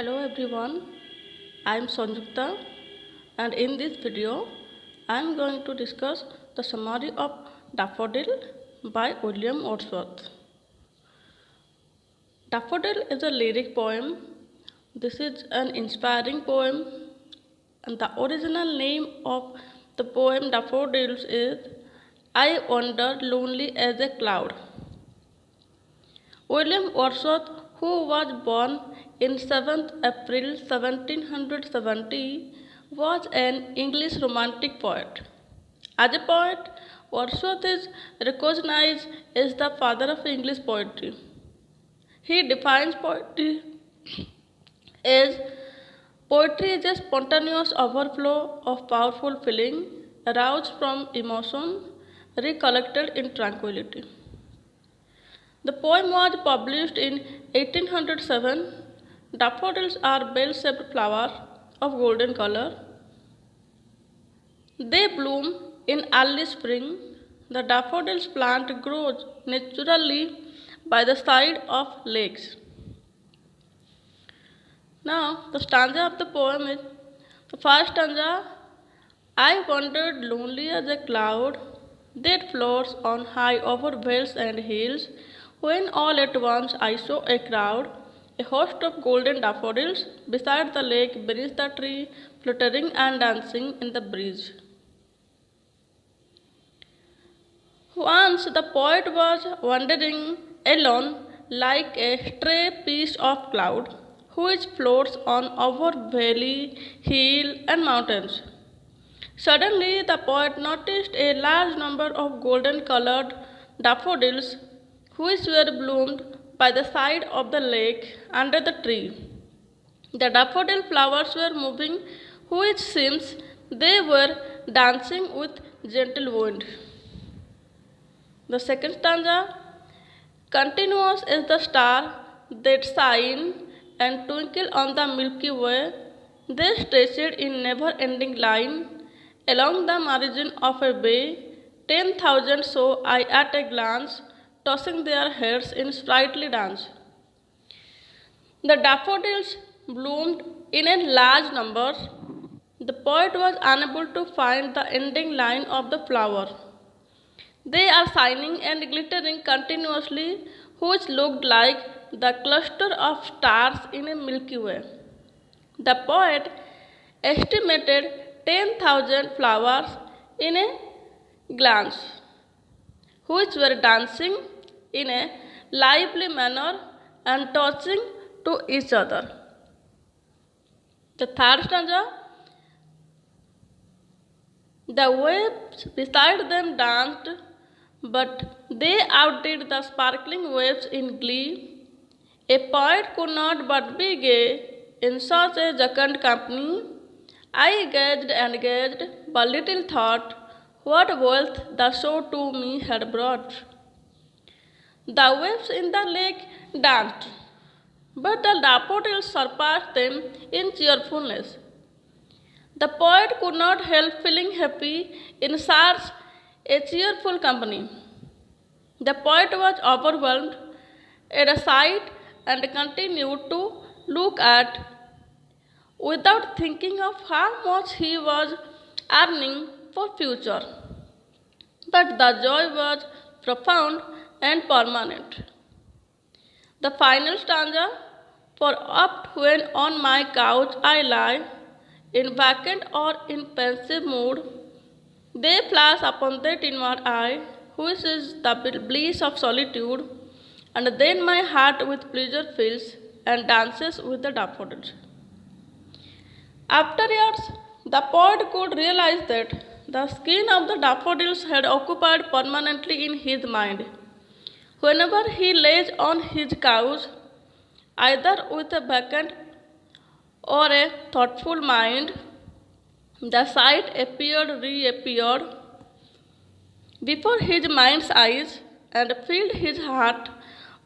Hello everyone, I am Sanjukta and in this video I am going to discuss the summary of Daffodil by William Wordsworth. Daffodil is a lyric poem. This is an inspiring poem and the original name of the poem Daffodils is I Wandered Lonely as a Cloud. William Wordsworth, who was born in 7th April 1770, was an English romantic poet. As a poet, Wordsworth is recognized as the father of English poetry. He defines poetry is a spontaneous overflow of powerful feeling aroused from emotion, recollected in tranquility. The poem was published in 1807. Daffodils are bell-shaped flowers of golden color. They bloom in early spring. The daffodils plant grows naturally by the side of lakes. Now, the stanza of the poem is the first stanza. I wandered lonely as a cloud that floats on high over vales and hills, when all at once I saw a crowd, a host of golden daffodils, beside the lake beneath the tree, fluttering and dancing in the breeze. Once the poet was wandering alone like a stray piece of cloud, which floats on over valley, hill, and mountains. Suddenly, the poet noticed a large number of golden-colored daffodils, which were bloomed by the side of the lake under the tree. The daffodil flowers were moving, which seems they were dancing with gentle wind. The second stanza, continuous is the star that shine and twinkle on the Milky Way. They stretched in never-ending line along the margin of a bay. 10,000 saw I at a glance, tossing their heads in sprightly dance. The daffodils bloomed in a large number. The poet was unable to find the ending line of the flower. They are shining and glittering continuously, which looked like the cluster of stars in a Milky Way. The poet estimated 10,000 flowers in a glance, which were dancing in a lively manner and touching to each other. The third stanza, the waves beside them danced, but they outdid the sparkling waves in glee. A poet could not but be gay in such a jocund company. I gazed and gazed, but little thought what wealth the show to me had brought. The waves in the lake danced, but the daffodils surpassed them in cheerfulness. The poet could not help feeling happy in such a cheerful company. The poet was overwhelmed at the sight and continued to look at, without thinking of how much he was earning for future. But the joy was profound and permanent. The final stanza, for oft when on my couch I lie, in vacant or in pensive mood, they flash upon that inward eye, which is the bliss of solitude, and then my heart with pleasure fills and dances with the daffodils. Afterwards, the poet could realize that the skin of the daffodils had occupied permanently in his mind. Whenever he lays on his couch, either with a vacant or a thoughtful mind, the sight reappeared before his mind's eyes and filled his heart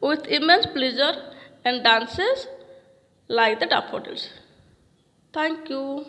with immense pleasure and dances like the daffodils. Thank you.